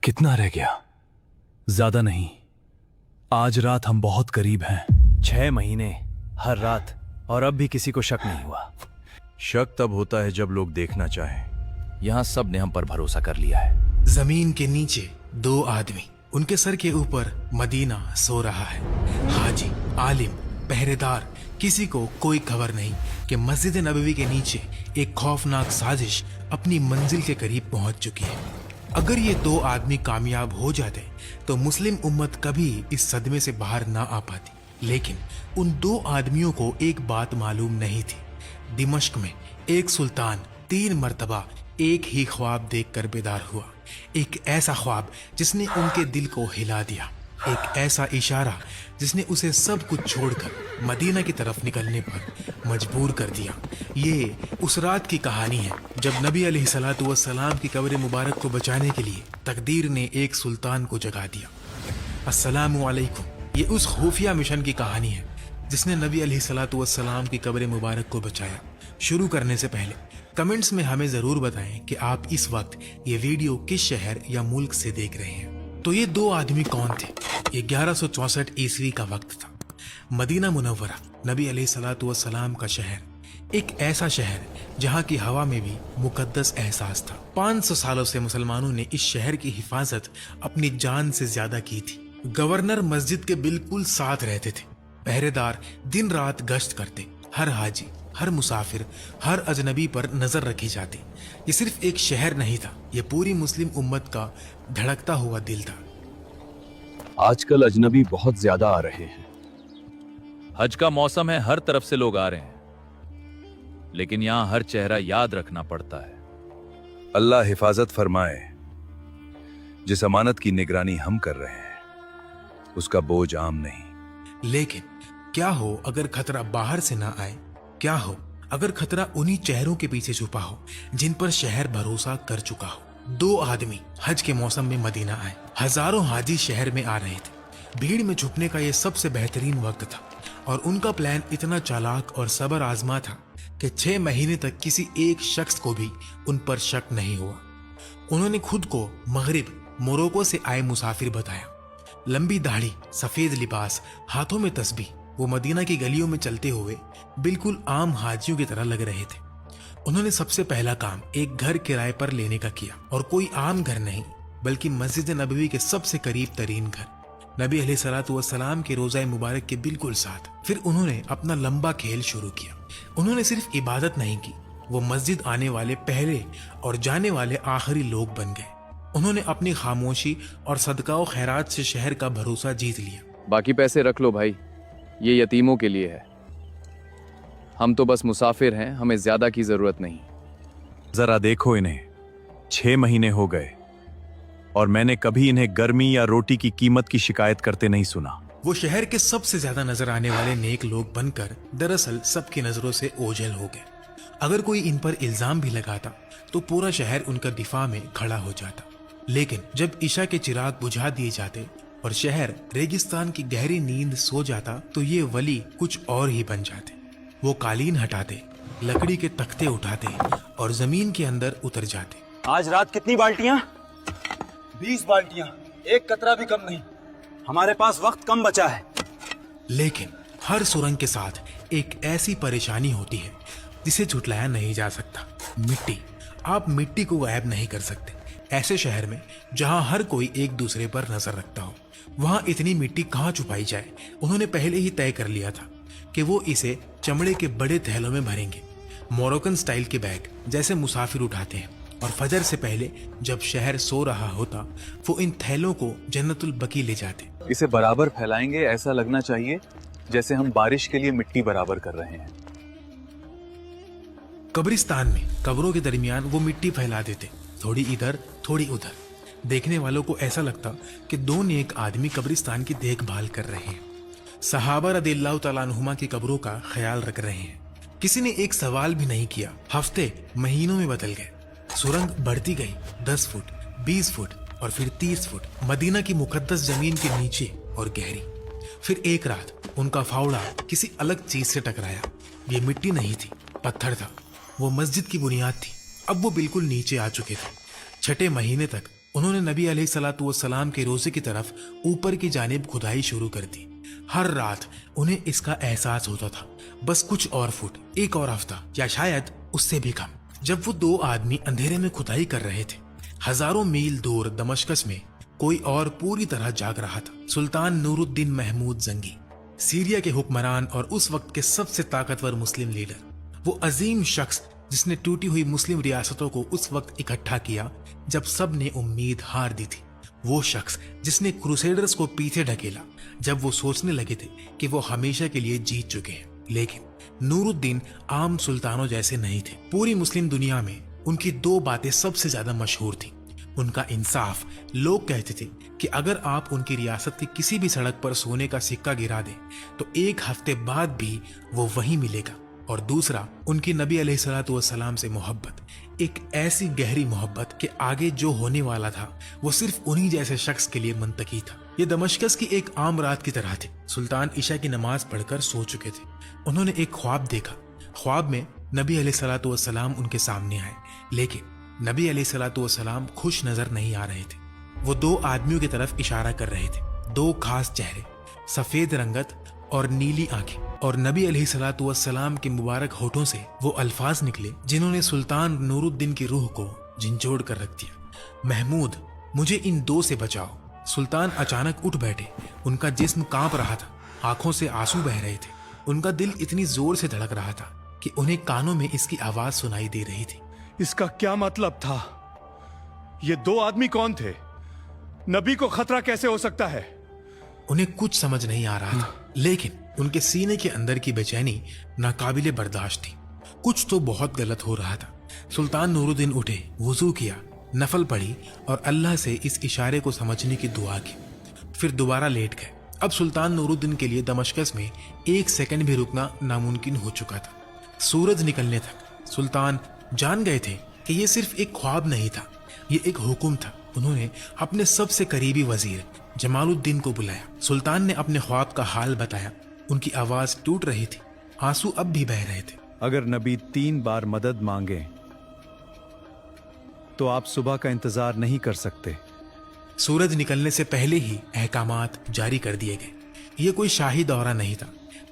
कितना रह गया? ज्यादा नहीं। आज रात हम बहुत करीब हैं। 6 महीने हर रात, और अब भी किसी को शक नहीं हुआ। शक तब होता है जब लोग देखना चाहें। यहां सब ने हम पर भरोसा कर लिया है। जमीन के नीचे 2 आदमी, उनके सर के ऊपर मदीना सो रहा है। हाजी, आलिम, पहरेदार, किसी को कोई खबर नहीं कि मस्जिद नबवी के नीचे एक खौफनाक साजिश अपनी मंजिल के करीब पहुंच चुकी है। अगर ये 2 आदमी कामयाब हो जाते तो मुस्लिम उम्मत कभी इस सदमे से बाहर ना आ पाती। लेकिन उन 2 आदमियों को एक बात मालूम नहीं थी। दिमश्क में एक सुल्तान 3 मर्तबा एक ही ख्वाब देखकर बेदार हुआ। एक ऐसा ख्वाब जिसने उनके दिल को हिला दिया, एक ऐसा इशारा जिसने उसे सब कुछ छोड़कर मदीना की तरफ निकलने पर मजबूर कर दिया। ये उस रात की कहानी है जब नबी अलैहिस्सलातु वस्सलाम की कब्र मुबारक को बचाने के लिए तकदीर ने एक सुल्तान को जगा दिया। अस्सलामु अलैकुम। ये उस खुफिया मिशन की कहानी है जिसने नबी अलैहिस्सलातु वस्सलाम की कब्र मुबारक को बचाया। शुरू करने से पहले कमेंट्स में हमें जरूर बताएं कि आप इस वक्त ये वीडियो किस शहर या मुल्क से देख रहे हैं। तो ये 2 आदमी कौन थे? ये 1164 ईस्वी का वक्त था। मदीना मुनव्वरा, नबी अलैहिस्सलातु वस्सलाम का शहर, एक ऐसा शहर जहाँ की हवा में भी मुकद्दस एहसास था। 500 सालों से मुसलमानों ने इस शहर की हिफाजत अपनी जान से ज्यादा की थी। गवर्नर मस्जिद के बिल्कुल साथ रहते थे। पहरेदार दिन रात गश्त करते। हर हाजी, हर मुसाफिर, हर अजनबी पर नजर रखी जाती। ये सिर्फ एक शहर नहीं था, ये पूरी मुस्लिम उम्मत का धड़कता हुआ दिल था। आजकल अजनबी बहुत ज्यादा आ रहे हैं। हज का मौसम है, हर तरफ से लोग आ रहे हैं, लेकिन यहां हर चेहरा याद रखना पड़ता है। अल्लाह हिफाजत फरमाए। जिस अमानत की निगरानी हम कर रहे हैं उसका बोझ आम नहीं। लेकिन क्या हो अगर खतरा बाहर से ना आए? क्या हो अगर खतरा उन्हीं चेहरों के पीछे छुपा हो जिन पर शहर भरोसा कर चुका हो? 2 आदमी हज के मौसम में मदीना आए। हजारों हाजी शहर में आ रहे थे। भीड़ में छुपने का यह सबसे बेहतरीन वक्त था और उनका प्लान इतना चालाक और सबर आजमा था कि 6 महीने तक किसी एक शख्स को भी उन पर शक नहीं हुआ। उन्होंने खुद को मगरिब मोरक्को से आए मुसाफिर बताया। लंबी दाढ़ी, सफेद लिबास, हाथों में तस्बीह, वो मदीना की गलियों में चलते हुए बिल्कुल आम हाजियों की तरह लग रहे थे। उन्होंने सबसे पहला काम एक घर किराए पर लेने का किया, और कोई आम घर नहीं बल्कि मस्जिद नबवी के सबसे करीब तरीन घर, नबी अलैहिस्सलातु वस्सलाम के रोज़ा मुबारक के बिल्कुल साथ। फिर उन्होंने अपना लंबा खेल शुरू किया। उन्होंने सिर्फ इबादत नहीं की, वो मस्जिद आने वाले पहले और जाने वाले आखिरी लोग बन गए। उन्होंने अपनी खामोशी और सदका और खैरात से शहर का भरोसा जीत लिया। बाकी पैसे रख लो भाई, ये यतीमों के लिए है। हम तो बस मुसाफिर हैं, हमें ज्यादा की जरूरत नहीं। जरा देखो इन्हें, 6 महीने हो गए और मैंने कभी इन्हें गर्मी या रोटी की कीमत की शिकायत करते नहीं सुना। वो शहर के सबसे ज्यादा नजर आने वाले नेक लोग बनकर दरअसल सबकी नजरों से ओझल हो गए। अगर कोई इन पर इल्जाम भी लगाता तो पूरा शहर उनका दिफा में खड़ा हो जाता। लेकिन जब ईशा के चिराग बुझा दिए जाते और शहर रेगिस्तान की गहरी नींद सो जाता तो ये वली कुछ और ही बन जाते। वो कालीन हटाते, लकड़ी के तख्ते उठाते और जमीन के अंदर उतर जाते। आज रात कितनी बाल्टियां? 20 बाल्टियां, एक कतरा भी कम नहीं। हमारे पास वक्त कम बचा है। लेकिन हर सुरंग के साथ एक ऐसी परेशानी होती है जिसे झुटलाया नहीं जा सकता। मिट्टी। आप मिट्टी को गायब नहीं कर सकते। ऐसे शहर में जहां हर कोई एक दूसरे पर नजर रखता हो, वहां इतनी मिट्टी कहां छुपाई जाए? उन्होंने पहले ही तय कर लिया था कि वो इसे चमड़े के बड़े थैलों में भरेंगे, मोरक्कन स्टाइल के बैग जैसे मुसाफिर उठाते हैं। और फजर से पहले जब शहर सो रहा होता वो इन थैलों को जन्नतुल बकी ले जाते। इसे बराबर फैलाएंगे, ऐसा लगना चाहिए जैसे हम बारिश के लिए मिट्टी बराबर कर रहे हैं। कब्रिस्तान में कब्रों के दरमियान वो मिट्टी फैला देते, थोड़ी इधर थोड़ी उधर। देखने वालों को ऐसा लगता कि 2 नेक आदमी कब्रिस्तान की देखभाल कर रहे हैं, सहाबा रदियल्लाहु तआला अन्हुमा की कब्रों का ख्याल रख रहे हैं। किसी ने एक सवाल भी नहीं किया। हफ्ते महीनों में बदल गए। सुरंग बढ़ती गई, 10 फुट, 20 फुट और फिर 30 फुट मदीना की मुकद्दस जमीन के नीचे और गहरी। फिर एक रात उनका फावड़ा किसी अलग चीज से टकराया। ये मिट्टी नहीं थी, पत्थर था। वो मस्जिद की बुनियाद थी। अब वो बिल्कुल नीचे आ चुके थे। 6ठे महीने तक उन्होंने नबी अलैहिस्सलातु वस्सलाम के रोजे की तरफ ऊपर की जानिब खुदाई शुरू कर दी। हर रात उन्हें इसका एहसास होता था, बस कुछ और फुट, एक और हफ्ता, या शायद उससे भी कम। जब वो दो आदमी अंधेरे में खुदाई कर रहे थे, हजारों मील दूर दमश्कस में कोई और पूरी तरह जाग रहा था। सुल्तान नूरुद्दीन महमूद जंगी, सीरिया के हुक्मरान और उस वक्त के सबसे ताकतवर मुस्लिम लीडर, वो अजीम शख्स जिसने टूटी हुई मुस्लिम रियासतों को उस वक्त इकट्ठा किया जब सब ने उम्मीद हार दी थी। वो शख्स जिसने क्रूसेडर्स को पीछे ढकेला जब वो सोचने लगे थे कि वो हमेशा के लिए जीत चुके हैं। लेकिन नूरुद्दीन आम सुल्तानों जैसे नहीं थे। पूरी मुस्लिम दुनिया में उनकी दो बातें सबसे ज्यादा मशहूर थी। उनका इंसाफ, लोग कहते थे कि अगर आप उनकी रियासत की किसी भी सड़क पर सोने का सिक्का गिरा दें तो एक हफ्ते बाद भी वो वहीं मिलेगा। और दूसरा, उनकी नबी अलैहिस्सलातु वस्सलाम से मोहब्बत, एक ऐसी गहरी मोहब्बत कि आगे जो होने वाला था वो सिर्फ उन्हीं जैसे शख्स के लिए मुंतकी था। ये दमश्कस की एक आम रात की तरह थी। सुल्तान ईशा की नमाज पढ़कर सो चुके थे। उन्होंने एक ख्वाब देखा। ख्वाब में नबी अलैहिस्सलातु वस्सलाम उनके सामने आए, लेकिन नबी अलैहिस्सलातु वस्सलाम खुश नजर नहीं आ रहे थे। वो दो आदमियों की तरफ इशारा कर रहे थे। दो खास चेहरे, सफेद रंगत और नीली आंखें, और नबी अलैहिस्सलातु वस्सलाम के मुबारक होठों से वो अल्फाज निकले जिन्होंने सुल्तान नूरुद्दीन की रूह को झंझोड़ कर रख दिया। महमूद, मुझे इन दो से बचाओ। सुल्तान अचानक उठ बैठे। उनका जिस्म कांप रहा था, आंखों से आंसू बह रहे थे। उनका दिल इतनी जोर से धड़क रहा था कि उन्हें कानों में इसकी आवाज सुनाई दे रही थी। इसका क्या मतलब था? ये दो आदमी कौन थे? नबी को खतरा कैसे हो सकता है? उन्हें कुछ समझ नहीं आ रहा था, लेकिन उनके सीने के अंदर की बेचैनी नाकाबिले बर्दाश्त थी। कुछ तो बहुत गलत हो रहा था। सुल्तान नूरुद्दीन उठे, वुजू किया, नफल पढ़ी और अल्लाह से इस इशारे को समझने की दुआ की। फिर दोबारा लेट गए। अब सुल्तान नूरुद्दीन के लिए दमश्कस में एक सेकंड भी रुकना नामुमकिन हो चुका था। सूरज निकलने तक सुल्तान जान गए थे कि ये सिर्फ एक ख्वाब नहीं था, ये एक हुक्म था। उन्होंने अपने सबसे करीबी वजीर जमालुद्दीन को बुलाया। सुल्तान ने अपने ख्वाब का हाल बताया। उनकी आवाज टूट रही थी, आंसू अब भी बह रहे थे। अगर नबी 3 बार मदद मांगे तो आप सुबह का इंतजार नहीं कर सकते। सूरज निकलने से पहले ही अहकामात जारी कर दिए गए। ये कोई शाही दौरा नहीं था,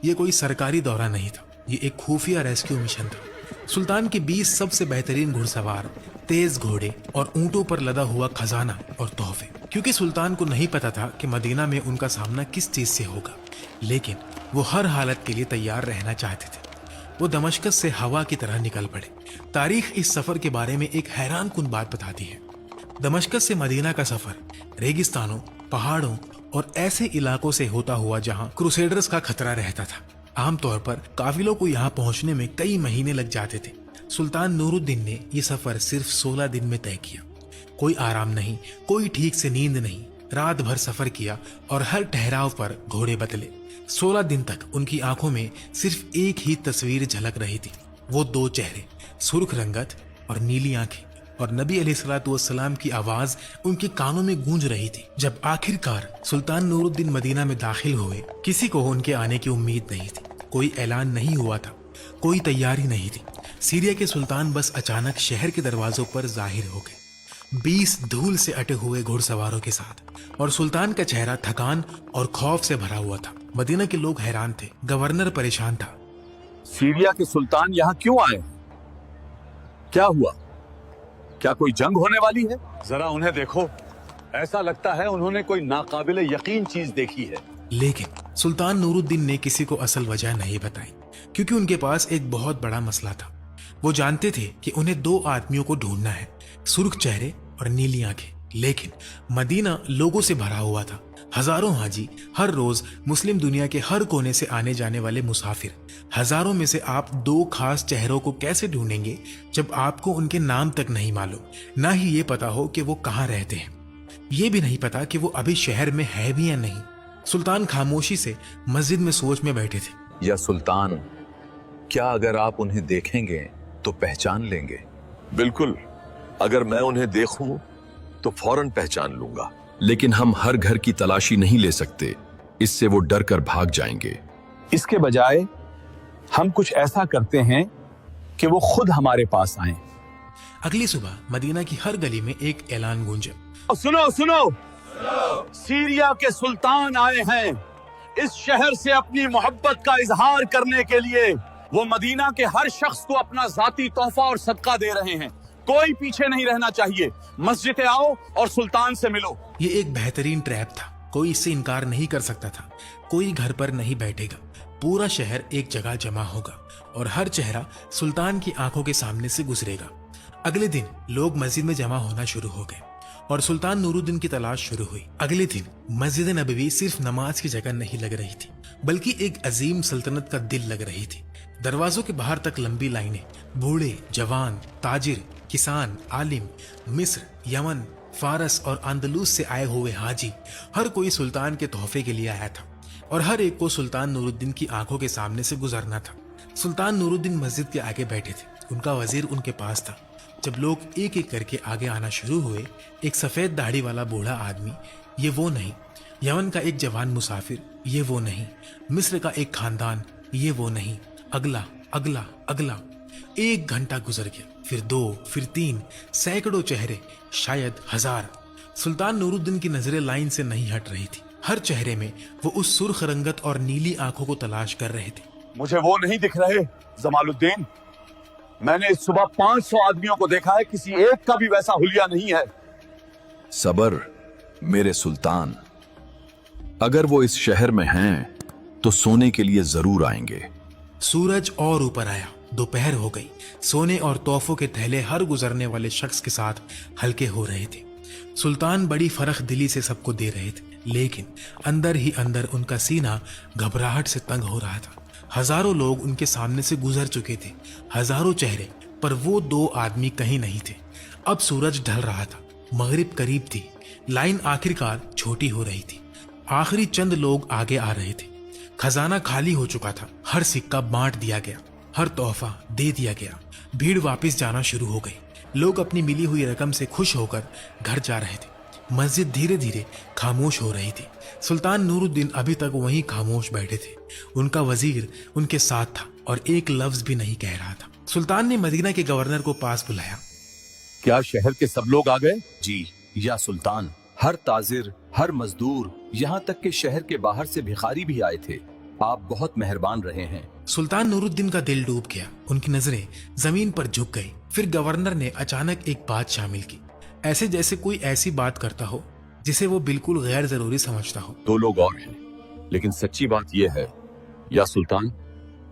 ये कोई सरकारी दौरा नहीं था, ये एक खुफिया रेस्क्यू मिशन था। सुल्तान के 20 सबसे बेहतरीन घुड़सवार, तेज घोड़े और ऊंटों पर लदा हुआ खजाना और तोहफे। क्योंकि सुल्तान को नहीं पता था कि मदीना में उनका सामना किस चीज से होगा, लेकिन वो हर हालत के लिए तैयार रहना चाहते थे। वो दमश्कस से हवा की तरह निकल पड़े। तारीख इस सफर के बारे में एक हैरान कुन बात बताती है। दमश्कस से मदीना का सफर रेगिस्तानों, पहाड़ों और ऐसे इलाकों से होता हुआ जहां क्रूसेडर्स का खतरा रहता था। आमतौर पर काफिलों को यहाँ पहुंचने में कई महीने लग जाते थे। सुल्तान नूरुद्दीन ने यह सफर सिर्फ 16 दिन में तय किया। कोई आराम नहीं, कोई ठीक से नींद नहीं। रात भर सफर किया और हर ठहराव पर घोड़े बदले। 16 दिन तक उनकी आंखों में सिर्फ एक ही तस्वीर झलक रही थी, वो दो चेहरे, सुर्ख रंगत और नीली आंखें, और नबी अलैहिस्सलातु वस्सलाम की आवाज उनके कानों में गूंज रही थी। जब आखिरकार सुल्तान नूरुद्दीन मदीना में दाखिल हुए, किसी को उनके आने की उम्मीद नहीं थी। कोई ऐलान नहीं हुआ था, कोई तैयारी नहीं थी। सीरिया के सुल्तान बस अचानक शहर के दरवाजों पर जाहिर हो गए, 20 धूल से अटे हुए घुड़सवारों के साथ, और सुल्तान का चेहरा थकान और खौफ से भरा हुआ था। मदीना के लोग हैरान थे, गवर्नर परेशान था। सीरिया के सुल्तान यहाँ क्यों आए? क्या हुआ? क्या कोई जंग होने वाली है? जरा उन्हें देखो, ऐसा लगता है उन्होंने कोई नाकाबिले यकीन चीज देखी है। लेकिन सुल्तान नूरुद्दीन ने किसी को असल वजह नहीं बताई, क्योंकि उनके पास एक बहुत बड़ा मसला था। वो जानते थे कि उन्हें 2 आदमियों को ढूंढना है, सुर्ख चेहरे और नीली आंखें। लेकिन मदीना लोगों से भरा हुआ था, हजारों हाजी, हर रोज मुस्लिम दुनिया के हर कोने से आने जाने वाले मुसाफिर। हजारों में से आप 2 खास चेहरों को कैसे ढूंढेंगे जब आपको उनके नाम तक नहीं मालूम, ना ही ये पता हो कि वो कहाँ रहते हैं, ये भी नहीं पता कि वो अभी शहर में है भी या नहीं। सुल्तान खामोशी से मस्जिद में सोच में बैठे थे। या सुल्तान, क्या अगर आप उन्हें देखेंगे तो पहचान लेंगे? बिल्कुल, अगर मैं उन्हें देखूं तो फौरन पहचान लूंगा। लेकिन हम हर घर की तलाशी नहीं ले सकते, इससे वो डर कर भाग जाएंगे। इसके बजाय हम कुछ ऐसा करते हैं कि वो खुद हमारे पास आए। अगली सुबह मदीना की हर गली में एक ऐलान गूंजा, सुनो सुनो, सीरिया के सुल्तान आए हैं इस शहर से अपनी मोहब्बत का इजहार करने के लिए। वो मदीना के हर शख्स को अपना जाती तोहफा और सदका दे रहे हैं। कोई पीछे नहीं रहना चाहिए। मस्जिद आओ और सुल्तान से मिलो। ये एक बेहतरीन ट्रैप था, कोई इससे इनकार नहीं कर सकता था। कोई घर पर नहीं बैठेगा, पूरा शहर एक जगह जमा होगा और हर चेहरा सुल्तान की आंखों के सामने से गुजरेगा। अगले दिन लोग मस्जिद में जमा होना शुरू हो गए और सुल्तान नूरुद्दीन की तलाश शुरू हुई। अगले दिन मस्जिद नबवी सिर्फ नमाज की जगह नहीं लग रही थी, बल्कि एक अजीम सल्तनत का दिल लग रही थी। दरवाजों के बाहर तक लंबी लाइनें, बूढ़े, जवान, ताजिर, किसान, आलिम, मिस्र, यमन, फारस और अंदलूस से आए हुए हाजी, हर कोई सुल्तान के तोहफे के लिए आया था और हर एक को सुल्तान नूरुद्दीन की आंखों के सामने से गुजरना था। सुल्तान नूरुद्दीन मस्जिद के आगे बैठे थे, उनका वजीर उनके पास था। जब लोग एक एक करके आगे आना शुरू हुए, एक सफेद दाढ़ी वाला बूढ़ा आदमी, ये वो नहीं। यमन का एक जवान मुसाफिर, ये वो नहीं। मिस्र का एक खानदान, ये वो नहीं। अगला अगला अगला। 1 घंटा गुजर गया, फिर 2, फिर 3, सैकड़ों चेहरे, शायद 1000। सुल्तान नूरुद्दीन की नजरें लाइन से नहीं हट रही थी। हर चेहरे में वो उस सुर्ख रंगत और नीली आंखों को तलाश कर रहे थे। मुझे वो नहीं दिख रहे जमालुद्दीन। मैंने इस सुबह 500 आदमियों को देखा है, किसी एक का भी वैसा हुलिया नहीं है। सबर मेरे सुल्तान, अगर वो इस शहर में हैं तो सोने के लिए जरूर आएंगे। सूरज और ऊपर आया, दोपहर हो गई। सोने और तोहफों के थैले हर गुजरने वाले शख्स के साथ हल्के हो रहे थे। सुल्तान बड़ी फरख दिली से सबको दे रहे थे, लेकिन अंदर ही अंदर उनका सीना घबराहट से तंग हो रहा था। हजारों लोग उनके सामने से गुजर चुके थे, हजारों चेहरे, पर वो 2 आदमी कहीं नहीं थे। अब सूरज ढल रहा था, मगरिब करीब थी, लाइन आखिरकार छोटी हो रही थी। आखिरी चंद लोग आगे आ रहे थे। खजाना खाली हो चुका था, हर सिक्का बांट दिया गया, हर तोहफा दे दिया गया। भीड़ वापस जाना शुरू हो गई। लोग अपनी मिली हुई रकम से खुश होकर घर जा रहे थे। मस्जिद धीरे धीरे खामोश हो रही थी। सुल्तान नूरुद्दीन अभी तक वहीं खामोश बैठे थे। उनका वजीर उनके साथ था और एक लफ्ज भी नहीं कह रहा था। सुल्तान ने मदीना के गवर्नर को पास बुलाया। क्या शहर के सब लोग आ गए? जी या सुल्तान, हर ताजिर, हर मजदूर, यहाँ तक के शहर के बाहर से भिखारी भी आए थे। आप बहुत मेहरबान रहे हैं। सुल्तान नूरुद्दीन का दिल डूब गया, उनकी नजरें जमीन पर झुक गई। फिर गवर्नर ने अचानक एक बात शामिल की, ऐसे जैसे कोई ऐसी बात करता हो जिसे वो बिल्कुल गैर जरूरी समझता हो। 2 लोग और हैं, लेकिन सच्ची बात यह है या सुल्तान,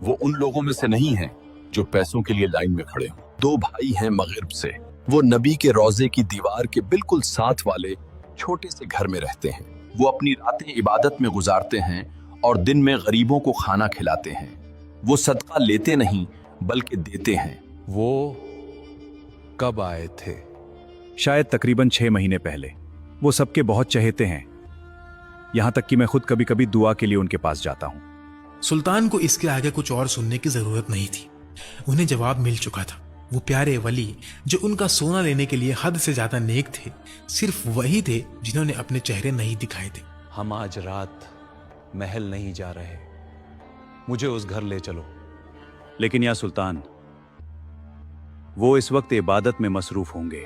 वो उन लोगों में से नहीं है जो पैसों के लिए लाइन में खड़े हों। 2 भाई हैं मगरिब से, वो नबी के रोजे की दीवार के बिल्कुल साथ वाले छोटे से घर में रहते हैं। वो अपनी रातें इबादत में गुजारते हैं और दिन में गरीबों को खाना खिलाते हैं। वो सदका लेते नहीं बल्कि देते हैं। वो कब आए थे? शायद तकरीबन 6 महीने पहले। वो सबके बहुत चहेते हैं, यहां तक कि मैं खुद कभी कभी दुआ के लिए उनके पास जाता हूं। सुल्तान को इसके आगे कुछ और सुनने की जरूरत नहीं थी, उन्हें जवाब मिल चुका था। वो प्यारे वली जो उनका सोना लेने के लिए हद से ज्यादा नेक थे, सिर्फ वही थे जिन्होंने अपने चेहरे नहीं दिखाए थे। हम आज रात महल नहीं जा रहे, मुझे उस घर ले चलो। लेकिन या सुल्तान, वो इस वक्त इबादत में मसरूफ होंगे।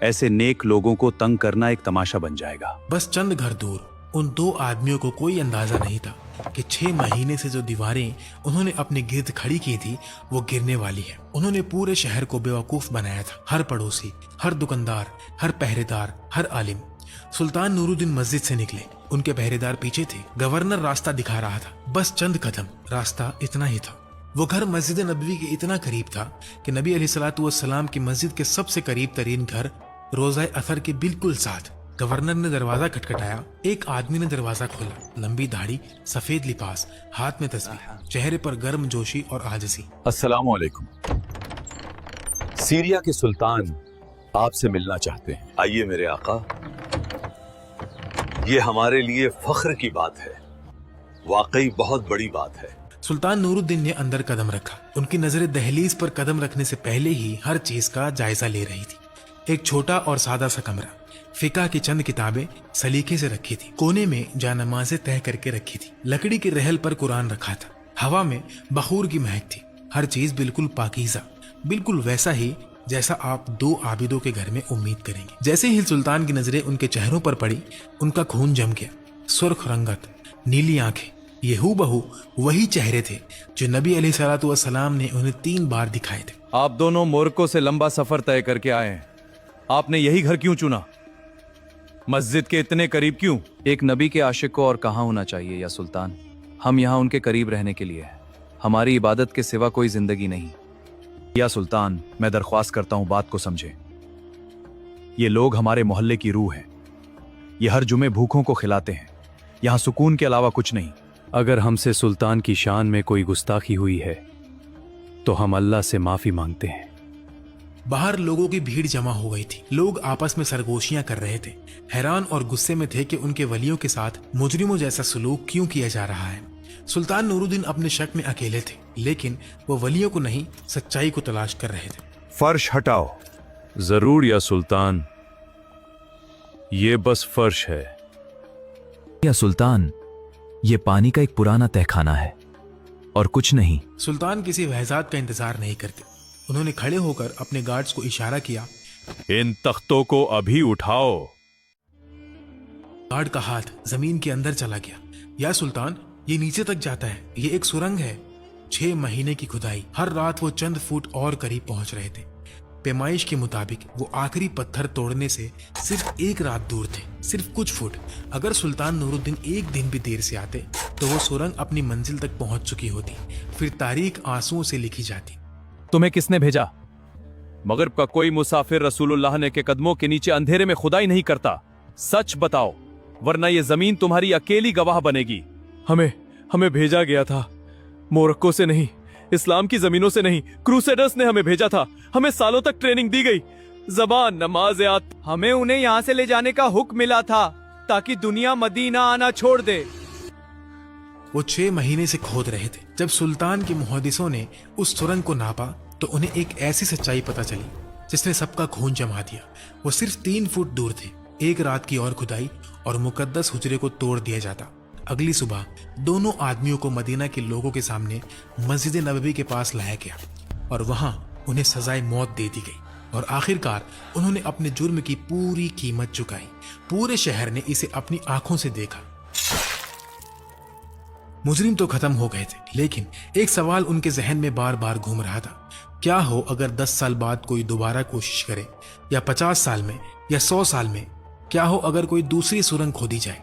ऐसे नेक लोगों को तंग करना एक तमाशा बन जाएगा। बस चंद घर दूर उन 2 आदमियों को कोई अंदाजा नहीं था कि 6 महीने से जो दीवारें उन्होंने अपने गिर्द खड़ी की थी वो गिरने वाली है। उन्होंने पूरे शहर को बेवकूफ बनाया था। हर पड़ोसी, हर दुकानदार, हर पहरेदार, हर आलिम। सुल्तान नूरुद्दीन मस्जिद से निकले, उनके पहरेदार पीछे थे। गवर्नर रास्ता दिखा रहा था, बस चंद कदम रास्ता, इतना ही था। वो घर मस्जिद नबवी के इतना करीब था कि नबी अलैहिस्सलाम की मस्जिद के सबसे करीब तरीन घर रोज़ा असर के बिल्कुल साथ। गवर्नर ने दरवाजा खटखटाया। एक आदमी ने दरवाजा खोला, लंबी दाढ़ी, सफेद लिबास, हाथ में तस्बीह, चेहरे पर गर्म जोशी और आजिज़ी। अस्सलाम वालेकुम। सीरिया के सुल्तान आपसे मिलना चाहते हैं। आइए मेरे आका, ये हमारे लिए फख्र की बात है, वाकई बहुत बड़ी बात है। सुल्तान नूरुद्दीन ने अंदर कदम रखा। उनकी नजरें दहलीज पर कदम रखने से पहले ही हर चीज का जायजा ले रही थी। एक छोटा और सादा सा कमरा, फिका की चंद किताबें सलीके से रखी थी, कोने में जानमाज़ें तय करके रखी थी, लकड़ी के रहल पर कुरान रखा था, हवा में बखूर की महक थी। हर चीज बिल्कुल पाकीज़ा, बिल्कुल वैसा ही जैसा आप दो आबिदों के घर में उम्मीद करेंगे। जैसे ही सुल्तान की नजरें उनके चेहरों पर पड़ी, उनका खून जम गया। सुर्ख रंगत, नीली आंखें, ये हूबहू वही चेहरे थे जो नबी अलैहिस्सलातु वस्सलाम ने उन्हें 3 बार दिखाए थे। आप दोनों मोरक्को से लंबा सफर तय करके आए हैं। आपने यही घर क्यों चुना? मस्जिद के इतने करीब क्यों? एक नबी के आशिक को और कहाँ होना चाहिए या सुल्तान। हम यहाँ उनके करीब रहने के लिए हैं। हमारी इबादत के सिवा कोई जिंदगी नहीं। या सुल्तान, मैं दरख्वास्त करता हूं बात को समझें। ये लोग हमारे मोहल्ले की रूह हैं। ये हर जुमे भूखों को खिलाते हैं। यहां सुकून के अलावा कुछ नहीं। अगर हमसे सुल्तान की शान में कोई गुस्ताखी हुई है तो हम अल्लाह से माफी मांगते हैं। बाहर लोगों की भीड़ जमा हो गई थी। लोग आपस में सरगोशियां कर रहे थे, हैरान और गुस्से में थे कि उनके वलियों के साथ मुजरिमों जैसा सलूक क्यों किया जा रहा है। सुल्तान नूरुद्दीन अपने शक में अकेले थे, लेकिन वो वलियों को नहीं, सच्चाई को तलाश कर रहे थे। फर्श हटाओ। जरूर या सुल्तान, ये बस फर्श है। या सुल्तान, ये पानी का एक पुराना तहखाना है और कुछ नहीं। सुल्तान किसी वहजात का इंतजार नहीं करते। उन्होंने खड़े होकर अपने गार्ड्स को इशारा किया। इन तख्तों को अभी उठाओ। गार्ड का हाथ जमीन के अंदर चला गया। या सुल्तान, ये नीचे तक जाता है। ये एक सुरंग है। 6 महीने की खुदाई। हर रात वो चंद फुट और करीब पहुंच रहे थे। पैमाइश के मुताबिक वो आखिरी पत्थर तोड़ने से सिर्फ 1 रात दूर थे, सिर्फ कुछ फुट। अगर सुल्तान नूरुद्दीन एक दिन भी देर से आते तो वो सुरंग अपनी मंजिल तक पहुंच चुकी होती। फिर तारीख आंसुओं से लिखी जाती। तुम्हें किसने भेजा? मगरिब का कोई मुसाफिर रसूलुल्लाह ने के कदमों के नीचे अंधेरे में खुदाई नहीं करता। सच बताओ, वरना ये जमीन तुम्हारी अकेली गवाह बनेगी। हमें भेजा गया था, मोरक्को से नहीं, इस्लाम की जमीनों से नहीं, क्रूसेडर्स ने हमें भेजा था। हमें सालों तक ट्रेनिंग दी गई, ज़बान, नमाज, हमें उन्हें यहाँ से ले जाने का हुक्म मिला था ताकि दुनिया मदीना आना छोड़ दे। वो 6 महीने से खोद रहे थे। जब सुल्तान के मुहद्दिसों ने उस सुरंग को नापा तो उन्हें एक ऐसी सच्चाई पता चली जिसने सबका खून जमा दिया। वो सिर्फ 3 फुट दूर थे। 1 रात की और खुदाई और मुकद्दस हुजरे को तोड़ दिया जाता। अगली सुबह दोनों आदमियों को मदीना के लोगों के सामने मस्जिद नबवी के पास लाया गया और वहां उन्हें सजाए मौत दे दी गई और आखिरकार उन्होंने अपने जुर्म की पूरी कीमत चुकाई। पूरे शहर ने इसे अपनी आंखों से देखा। मुजरिम तो खत्म हो गए थे, लेकिन एक सवाल उनके जहन में बार बार घूम रहा था। क्या हो अगर 10 साल बाद कोई दोबारा कोशिश करे, या 50 साल में, या 100 साल में? क्या हो अगर कोई दूसरी सुरंग खोदी जाए?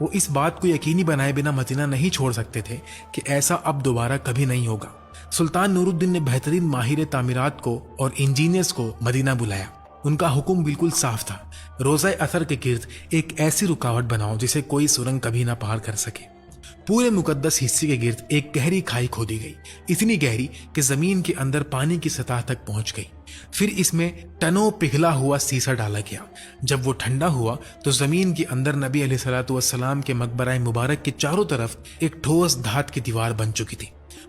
वो इस बात को यकीनी बनाए बिना मदीना नहीं छोड़ सकते थे कि ऐसा अब दोबारा कभी नहीं होगा। सुल्तान नूरुद्दीन ने बेहतरीन माहिर तामीरात को और इंजीनियर्स को मदीना बुलाया। उनका हुक्म बिल्कुल साफ था, रोज़ा असर के गिर्द एक ऐसी रुकावट बनाओ जिसे कोई सुरंग कभी ना पार कर सके। पूरे मुकद्दस हिस्से के गिर्द एक गहरी खाई खोदी गई, इतनी गहरी कि जमीन के अंदर पानी की सतह तक पहुंच गई। फिर इसमें टनों पिघला हुआ सीसा डाला गया। जब वो ठंडा हुआ तो जमीन के अंदर नबी अलैहिस्सलातु वस्सलाम के मकबरा मुबारक के चारों तरफ एक ठोस धात की दीवार बन चुकी थी,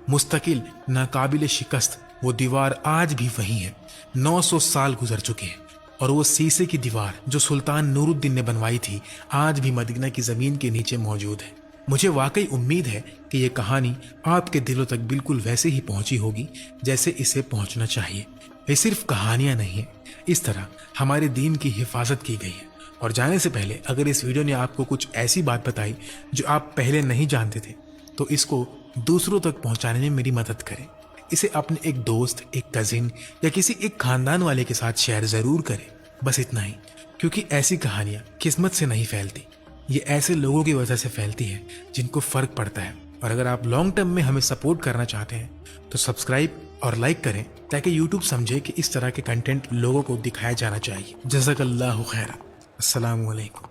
मुस्तकिल, नाकाबिल शिकस्त। वो दीवार आज भी वही है। 900 साल गुजर चुके हैं और वो शीशे की दीवार जो सुल्तान नूरुद्दीन ने बनवाई थी आज भी मदीना की जमीन के नीचे मौजूद है। मुझे वाकई उम्मीद है कि ये कहानी आपके दिलों तक बिल्कुल वैसे ही पहुंची होगी जैसे इसे पहुंचना चाहिए। ये सिर्फ कहानियां नहीं है, इस तरह हमारे दीन की हिफाजत की गई है। और जाने से पहले अगर इस वीडियो ने आपको कुछ ऐसी बात बताई जो आप पहले नहीं जानते थे तो इसको दूसरों तक पहुंचाने में मेरी मदद करें। इसे अपने एक दोस्त, एक कजिन या किसी एक खानदान वाले के साथ शेयर जरूर करें। बस इतना ही, क्योंकि ऐसी कहानियां किस्मत से नहीं फैलती, ये ऐसे लोगों की वजह से फैलती है जिनको फर्क पड़ता है। और अगर आप लॉन्ग टर्म में हमें सपोर्ट करना चाहते हैं तो सब्सक्राइब और लाइक करें ताकि YouTube समझे कि इस तरह के कंटेंट लोगों को दिखाया जाना चाहिए। जज़ाकल्लाहु खैरा। अस्सलामु अलैकुम।